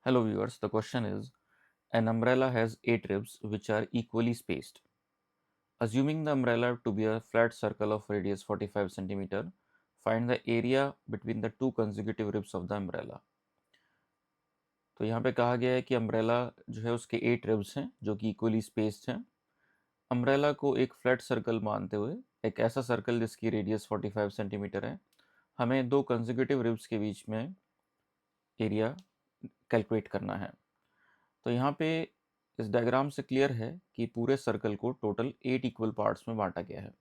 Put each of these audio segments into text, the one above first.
Hello viewers, the question is an umbrella has 8 ribs which are equally spaced. Assuming the umbrella to be a flat circle of radius 45 cm, find the area between the two consecutive ribs of the umbrella. तो यहाँ पे कहा गया है कि umbrella जो है उसके 8 रिब्स हैं जो कि इक्वली स्पेस्ड हैं। अम्ब्रेला को एक फ्लैट सर्कल मानते हुए एक ऐसा सर्कल जिसकी रेडियस 45 सेंटीमीटर है, हमें दो कंसेक्यूटिव रिब्स के बीच में एरिया कैलकुलेट करना है। तो यहाँ पे इस डायग्राम से क्लियर है कि पूरे सर्कल को टोटल 8 इक्वल पार्ट्स में बांटा गया है।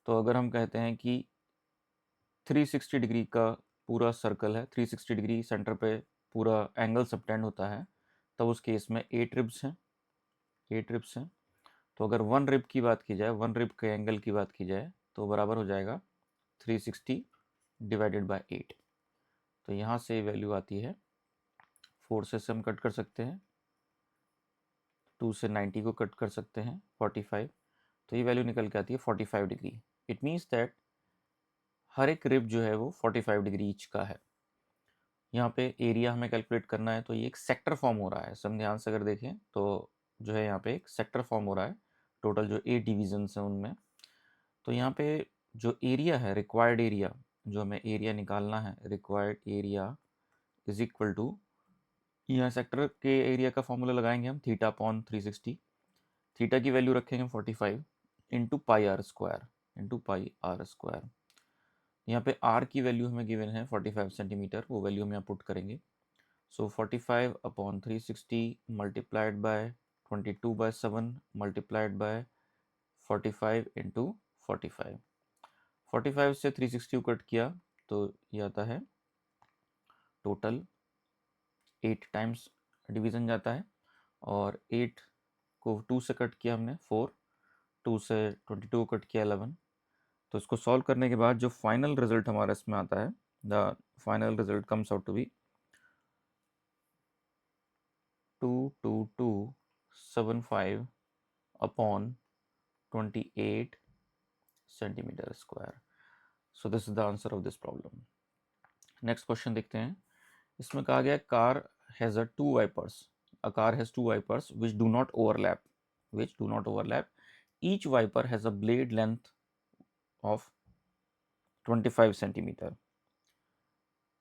तो अगर हम कहते हैं कि 360 डिग्री का पूरा सर्कल है, 360 डिग्री सेंटर पे पूरा एंगल सबटेंड होता है, तब उस केस में 8 रिब्स हैं, 8 रिब्स हैं। तो अगर वन रिब की बात की जाए, वन रिब के एंगल की बात की जाए तो बराबर हो जाएगा 360 डिवाइडेड बाय 8। तो यहाँ से वैल्यू आती है 4 से हम कट कर सकते हैं, 2 से 90 को कट कर सकते हैं 45, तो ये वैल्यू निकल के आती है 45 डिग्री। इट मीन्स दैट हर एक रिब जो है वो 45 डिग्री ईच का है। यहाँ पे एरिया हमें कैलकुलेट करना है, तो ये एक सेक्टर फॉर्म हो रहा है। सब ध्यान से अगर देखें तो जो है यहाँ पे एक सेक्टर फॉर्म हो रहा है, टोटल जो 8 डिविजन्स हैं उनमें। तो यहाँ पे जो एरिया है, रिक्वायर्ड एरिया, जो हमें एरिया निकालना है, required area is equal to, यहाँ सेक्टर के एरिया का फॉर्मूला लगाएंगे हम, थीटा अपॉन 360। थीटा की वैल्यू रखेंगे 45 into pi are square, into pi are square. यहाँ पे आर की वैल्यू हमें गिवन है 45 सेंटीमीटर, वो वैल्यू हम यहाँ पुट करेंगे। सो 45 upon 360 multiplied bye 22/7 multiplied by 45 into 45। 45 से 360 कट किया तो ये आता है टोटल 8 टाइम्स डिवीज़न जाता है, और 8 को 2 से कट किया हमने 4, 2 से 22 कट किया 11। तो इसको सॉल्व करने के बाद जो फाइनल रिजल्ट हमारा इसमें आता है, the final result comes out to be 22275 upon 28 centimetre square. So this is the answer of this problem. Next question देखते हैं। इसमें कहा गया car has a two wipers, a car has two wipers which do not overlap, each wiper has a blade length of 25 centimeter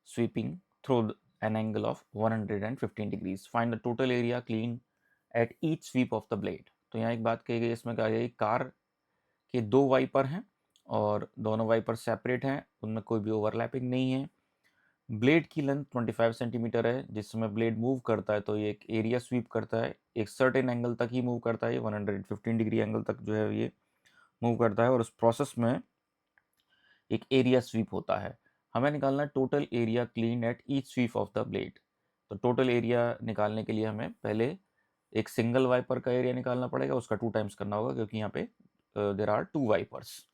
sweeping through an angle of 115 degrees. Find the total area cleaned at each sweep of the blade. तो यहाँ एक बात कही गई, इसमें कहा गया car के दो वाइपर हैं और दोनों वाइपर सेपरेट हैं, उनमें कोई भी ओवरलैपिंग नहीं है। ब्लेड की लेंथ 25 सेंटीमीटर है, जिस समय ब्लेड मूव करता है तो ये एक एरिया स्वीप करता है, एक सर्टेन एंगल तक ही मूव करता है, ये 115 डिग्री एंगल तक जो है ये मूव करता है, और उस प्रोसेस में एक एरिया स्वीप होता है। हमें निकालना है total area clean at each sweep of the blade. तो टोटल एरिया निकालने के लिए हमें पहले एक सिंगल वाइपर का एरिया निकालना पड़ेगा, उसका 2 टाइम्स करना होगा क्योंकि यहाँ पे देर आर 2 वाइपर्स।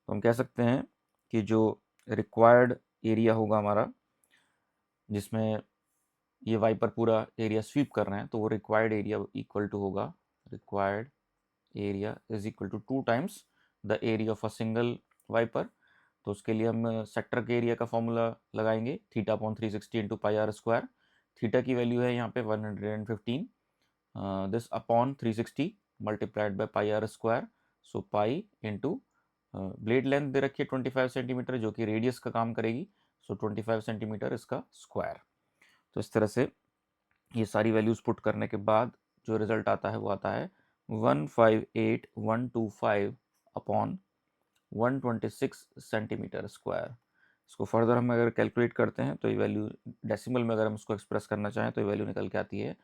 तो हम कह सकते हैं कि जो रिक्वायर्ड एरिया होगा हमारा, जिसमें ये वाइपर पूरा एरिया स्वीप कर रहे हैं, तो वो रिक्वायर्ड एरिया इक्वल टू होगा, required area is equal to 2 times the area of a single wiper. तो उसके लिए हम सेक्टर के एरिया का फॉर्मूला लगाएंगे, theta upon 360 into pi are square. Theta की वैल्यू है यहाँ पे 115, this upon 360 multiplied by pi are square. So pi into blade length दे रखी है 25 सेंटीमीटर, जो कि रेडियस का काम करेगी, सो 25 सेंटीमीटर इसका स्क्वायर। तो इस तरह से ये सारी वैल्यूज़ पुट करने के बाद जो रिजल्ट आता है वो आता है 158,125 अपॉन 126 सेंटीमीटर स्क्वायर। इसको फर्दर हम अगर कैलकुलेट करते हैं तो ये वैल्यू डेसिमल में अगर हम इसको एक्सप्रेस करना चाहें तो ये वैल्यू निकल के आती है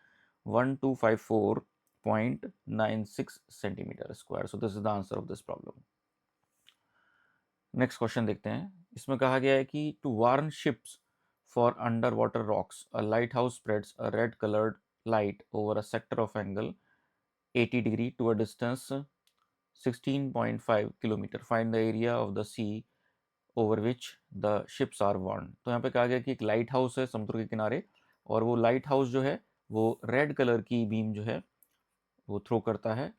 1254.96 centimetre square. So this is the answer of this problem. Next question देखते हैं। इसमें कहा गया है कि to warn ships for underwater rocks a lighthouse spreads a red coloured light over a sector of angle 80 degree to a distance 16.5 kilometre. Find the area of the sea over which the ships are warned. तो यहाँ पे कहा गया कि एक light house है समुद्र के किनारे, और वो लाइट हाउस जो है वो रेड कलर की बीम जो है वो थ्रो करता है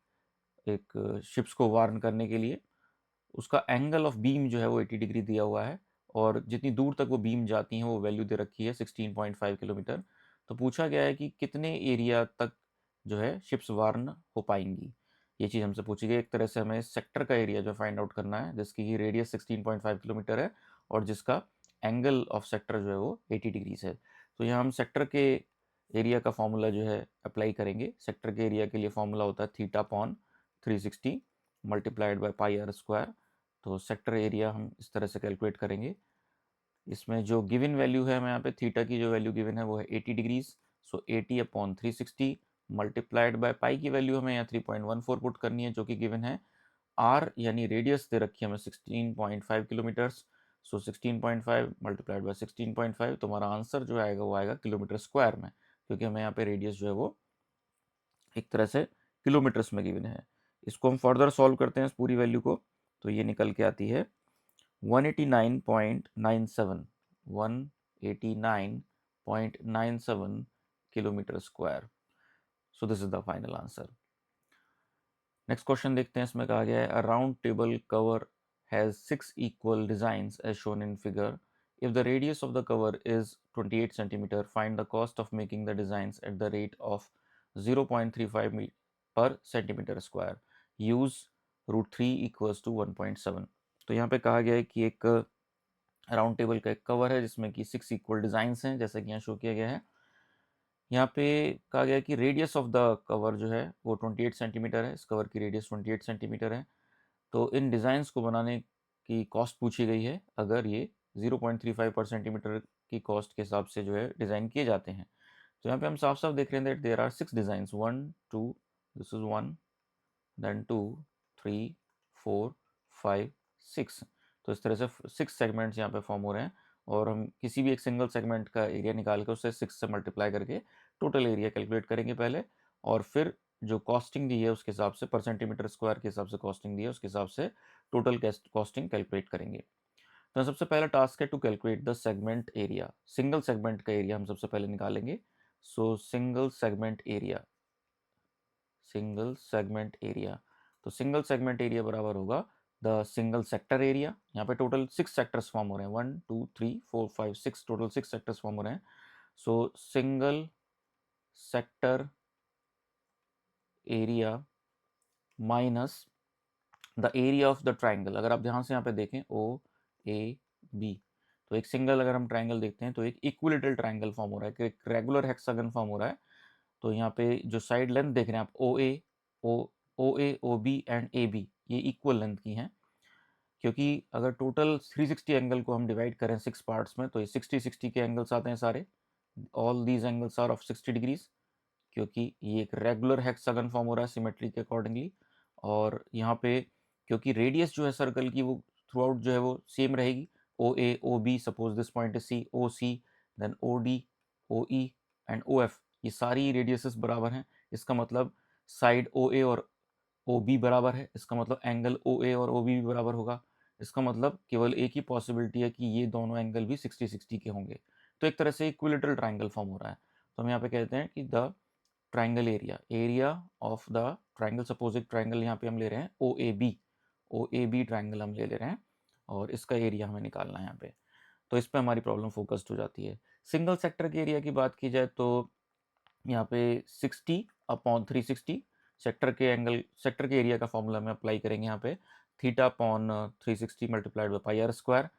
एक शिप्स को वार्न करने के लिए। उसका एंगल ऑफ बीम जो है वो 80 डिग्री दिया हुआ है, और जितनी दूर तक वो बीम जाती हैं वो वैल्यू दे रखी है 16.5 किलोमीटर। तो पूछा गया है कि कितने एरिया तक जो है शिप्स वार्न हो पाएंगी, ये चीज़ हमसे पूछी गई। एक तरह से हमें सेक्टर का एरिया जो फाइंड आउट करना है, जिसकी रेडियस 16.5 किलोमीटर है और जिसका एंगल ऑफ सेक्टर जो है वो 80 डिग्रीज है। तो यहाँ हम सेक्टर के एरिया का फॉर्मूला जो है अप्लाई करेंगे। सेक्टर के एरिया के लिए फॉर्मूला होता है theta upon 360 multiplied by pi are square. तो सेक्टर एरिया हम इस तरह से कैलकुलेट करेंगे। इसमें जो गिवन वैल्यू है हमें यहाँ पे थीटा की जो वैल्यू गिवन है वो है 80 degrees. So 80 upon 360 multiplied by पाई की वैल्यू हमें यहाँ 3.14 पुट करनी है जो कि गिवन है। आर यानी रेडियस दे रखी है हमें 16.5 किलोमीटर्स। सो 16.5 मल्टीप्लाइड बाय 16.5, तो हमारा आंसर जो आएगा वो आएगा किलोमीटर स्क्वायर में, क्योंकि हमें यहाँ पे रेडियस जो है वो एक तरह से किलोमीटर्स में गिवन है। इसको हम फर्दर सॉल्व करते हैं इस पूरी वैल्यू को, तो ये निकल के आती है 189.97 189.97 kilometre square. So this is the final answer. Next question देखते हैं। इसमें कहा गया है अ round table cover has 6 equal designs as shown in figure. If the radius of the cover is 28 centimeter, find the cost of making the designs at the rate of 0.35 per centimeter square. Use root 3 equals to 1.7. तो यहाँ पे कहा गया है कि एक round table का एक कवर है जिसमें कि 6 इक्वल डिज़ाइंस हैं, जैसा कि यहाँ शो किया गया है। यहाँ पे कहा गया है कि रेडियस ऑफ द कवर जो है वो 28 सेंटीमीटर है। इस कवर की रेडियस 28 सेंटीमीटर है। तो इन डिज़ाइंस को बनाने की कॉस्ट पूछी गई है अगर ये 0.35 पर सेंटीमीटर की कॉस्ट के हिसाब से जो है डिज़ाइन किए जाते हैं। तो यहाँ पे हम साफ साफ देख रहे हैं that there are 6 designs, 1 2, this is 1, then 2 3 4 5 6। तो इस तरह से 6 सेगमेंट्स यहाँ पे फॉर्म हो रहे हैं और हम किसी भी एक सिंगल सेगमेंट का एरिया निकाल के उससे 6 से मल्टीप्लाई करके टोटल एरिया कैलकुलेट करेंगे पहले, और फिर जो कॉस्टिंग दी है उसके हिसाब से, पर सेंटीमीटर स्क्वायर के हिसाब से कॉस्टिंग दी है उसके हिसाब से टोटल कॉस्टिंग कैलकुलेट करेंगे। तो सबसे पहला टास्क है to calculate the segment area. Single segment का एरिया हम सबसे पहले निकालेंगे। So single segment area, single segment area, तो सिंगल सेगमेंट एरिया बराबर होगा द सिंगल सेक्टर एरिया। यहाँ पे टोटल 6 सेक्टर्स फॉर्म हो रहे हैं, 1 2 3 4 5 6, टोटल 6 सेक्टर्स फॉर्म हो रहे हैं। सो single sector area minus the area of the triangle. अगर आप ध्यान से यहाँ पे देखें ओ ए बी, तो एक सिंगल अगर हम ट्राइंगल देखते हैं तो एक इक्विलेटरल ट्राइंगल फॉर्म हो रहा है, एक रेगुलर हेक्सागन फॉर्म हो रहा है। तो यहाँ पे जो साइड लेंथ देख रहे हैं आप O A O B and A B, ये इक्वल लेंथ की हैं। क्योंकि अगर टोटल 360 एंगल को हम डिवाइड करें 6 पार्ट्स में तो ये 60 60 के एंगल्स आते हैं सारे। All these angles are of 60 degrees, क्योंकि ये एक रेगुलर हेक्सागन फॉर्म हो रहा है सिमेट्री के अकॉर्डिंगली। और यहाँ पे क्योंकि रेडियस जो है सर्कल की वो थ्रू आउट जो है वो सेम रहेगी, O A O B, suppose this point is C, O C, then O D, O E and O F, ये सारी रेडियसेस बराबर हैं। इसका मतलब साइड ओ ए और ओ बी बराबर है, इसका मतलब एंगल ओ ए और ओ बी भी बराबर होगा। इसका मतलब केवल एक ही पॉसिबिलिटी है कि ये दोनों एंगल भी 60 60 के होंगे। तो एक तरह से इक्विलेटरल ट्राइंगल फॉर्म हो रहा है। तो हम यहाँ पे कहते हैं कि the triangle area, area of the triangle, suppose एक ट्राइंगल यहाँ पे हम ले रहे हैं O A B, O A B triangle हम ले रहे हैं और इसका एरिया हमें निकालना है यहाँ पे। तो इस पे हमारी प्रॉब्लम फोकस्ड हो जाती है। सिंगल सेक्टर के एरिया की बात की जाए तो यहाँ पे 60 अपॉन 360, सेक्टर के एंगल, सेक्टर के एरिया का फॉर्मूला में अप्लाई करेंगे यहाँ पे theta upon 360 multiplied by pi are square.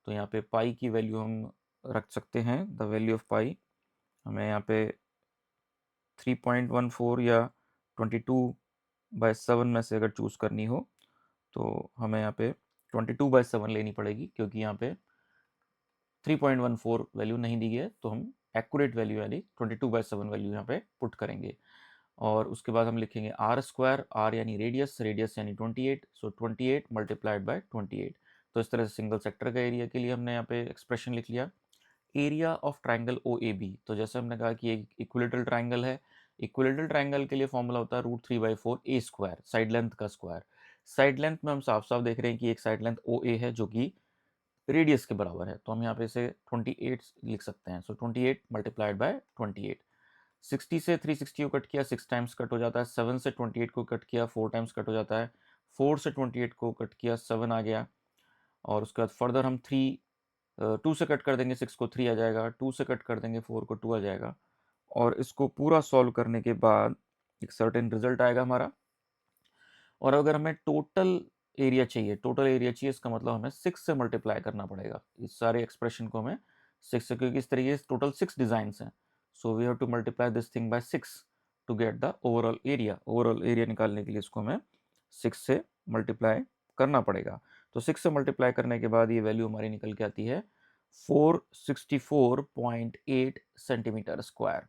तो यहाँ पे पाई की वैल्यू हम रख सकते हैं, द वैल्यू ऑफ पाई हमें यहाँ पे 3.14 या 22/7 में से अगर चूज़ करनी हो तो हमें यहाँ पे 22/7 लेनी पड़ेगी, क्योंकि यहाँ पे 3.14 वैल्यू नहीं दी गई है। तो हम एक्यूरेट वैल्यू यानी 22/7 वैल्यू यहाँ पे पुट करेंगे। और उसके बाद हम लिखेंगे आर स्क्वायर, आर यानी रेडियस, रेडियस यानी 28, सो 28 मल्टीप्लाइड बाय 28। तो इस तरह से सिंगल सेक्टर का एरिया के लिए हमने यहाँ पे एक्सप्रेशन लिख लिया। Area of triangle O A B, तो जैसे हमने कहा कि एक इक्विलेटरल ट्राइंगल है, इक्विलेटरल ट्राइंगल के लिए फॉर्मूला होता है √3/4 ए स्क्वायर, साइड लेंथ का स्क्वायर। साइड लेंथ में हम साफ साफ देख रहे हैं कि एक साइड लेंथ ओ ए है जो कि रेडियस के बराबर है, तो हम यहाँ पे इसे 28 लिख सकते हैं। सो 28 मल्टीप्लाइड बाय 28। 60 से 360 को कट किया 6 टाइम्स कट हो जाता है, 7 से 28 को कट किया 4 टाइम्स कट हो जाता है, 4 से 28 को कट किया 7 आ गया। और उसके बाद फर्दर हम 2 से कट कर देंगे 6 को 3 आ जाएगा, 2 से कट कर देंगे 4 को 2 आ जाएगा। और इसको पूरा सॉल्व करने के बाद एक सर्टेन रिजल्ट आएगा हमारा। और अगर हमें टोटल एरिया चाहिए, टोटल एरिया चाहिए, इसका मतलब हमें 6 से मल्टीप्लाई करना पड़ेगा इस सारे एक्सप्रेशन को हमें 6 से, क्योंकि इस तरीके से टोटल 6 डिजाइंस हैं। So we have to multiply this thing by 6 to get the overall area. Overall area निकालने के लिए इसको हमें 6 से मल्टीप्लाई करना पड़ेगा। तो 6 से मल्टीप्लाई करने के बाद ये वैल्यू हमारी निकल के आती है 464.8 सेंटीमीटर स्क्वायर।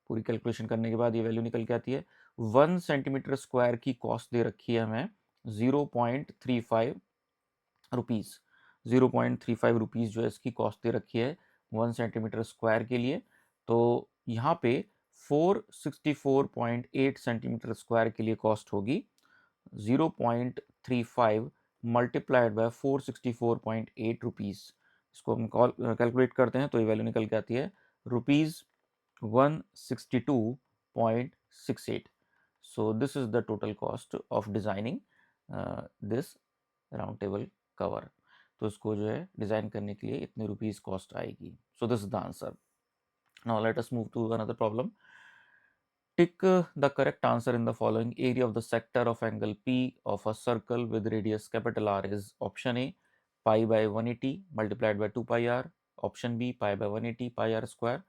पूरी कैलकुलेशन करने के बाद ये वैल्यू निकल के आती है। 1 सेंटीमीटर स्क्वायर की कॉस्ट दे रखी है हमें 0.35 रुपीज़। 0.35 रुपीज़ जो है इसकी कॉस्ट दे रखी है 1 सेंटीमीटर स्क्वायर के लिए। तो यहाँ पे 464.8 सेंटीमीटर स्क्वायर के लिए कॉस्ट होगी 0.35 मल्टीप्लाइड बाय 464.8 रुपीज़। इसको हम कैलकुलेट करते हैं तो ये वैल्यू निकल के आती है rupees 162.68. So this is the total cost of designing this round table cover. तो इसको जो है डिज़ाइन करने के लिए इतने रुपीज़ कॉस्ट आएगी। So this is the answer. Now let us move to another problem. Tick the correct answer in the following. Area of the sector of angle P of a circle with radius capital R is option A pi by 180 multiplied by 2 pi r, option B pi by 180 pi r square,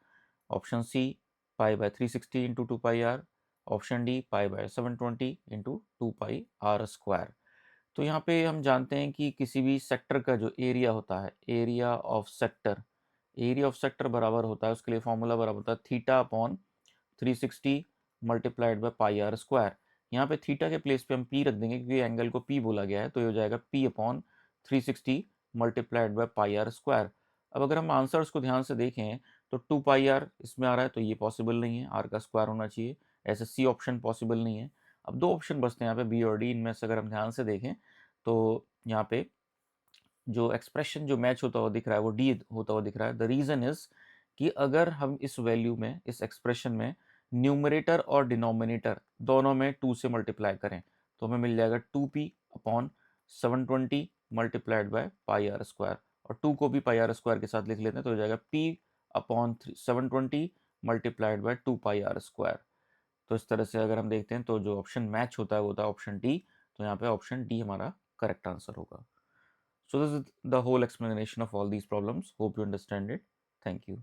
option C pi by 360 into 2 pi r, option D pi by 720 into 2 pi r square। तो यहाँ पे हम जानते हैं कि किसी भी sector का जो एरिया होता है, एरिया ऑफ सेक्टर बराबर होता है, उसके लिए फॉर्मूला बराबर होता है theta upon 360 multiplied by pi are square. यहाँ पे थीटा के प्लेस पे हम पी रख देंगे क्योंकि एंगल को पी बोला गया है, तो ये हो जाएगा P upon 360 multiplied by pi are square. अब अगर हम आंसर्स को ध्यान से देखें तो 2 पाई आर इसमें आ रहा है, तो ये पॉसिबल नहीं है, आर का स्क्वायर होना चाहिए, ऐसे सी ऑप्शन पॉसिबल नहीं है। अब दो ऑप्शन बचते हैं यहाँ पे बी और डी। इनमें से अगर हम ध्यान से देखें तो यहाँ पे जो एक्सप्रेशन जो मैच होता हुआ दिख रहा है वो डी होता हुआ दिख रहा है। द रीज़न इज कि अगर हम इस वैल्यू में, इस एक्सप्रेशन में न्यूमरेटर और डिनोमिनेटर दोनों में 2 से मल्टीप्लाई करें तो हमें मिल जाएगा 2p upon 720 multiplied by pi are square, और 2 को भी पाई आर स्क्वायर के साथ लिख लेते हैं तो हो जाएगा p upon 720 multiplied by 2 pi are square. तो इस तरह से अगर हम देखते हैं तो जो ऑप्शन मैच होता है वो होता है ऑप्शन डी। तो यहाँ पे ऑप्शन डी हमारा करेक्ट आंसर होगा। So this is the whole explanation of all these problems. Hope you understand it. Thank you.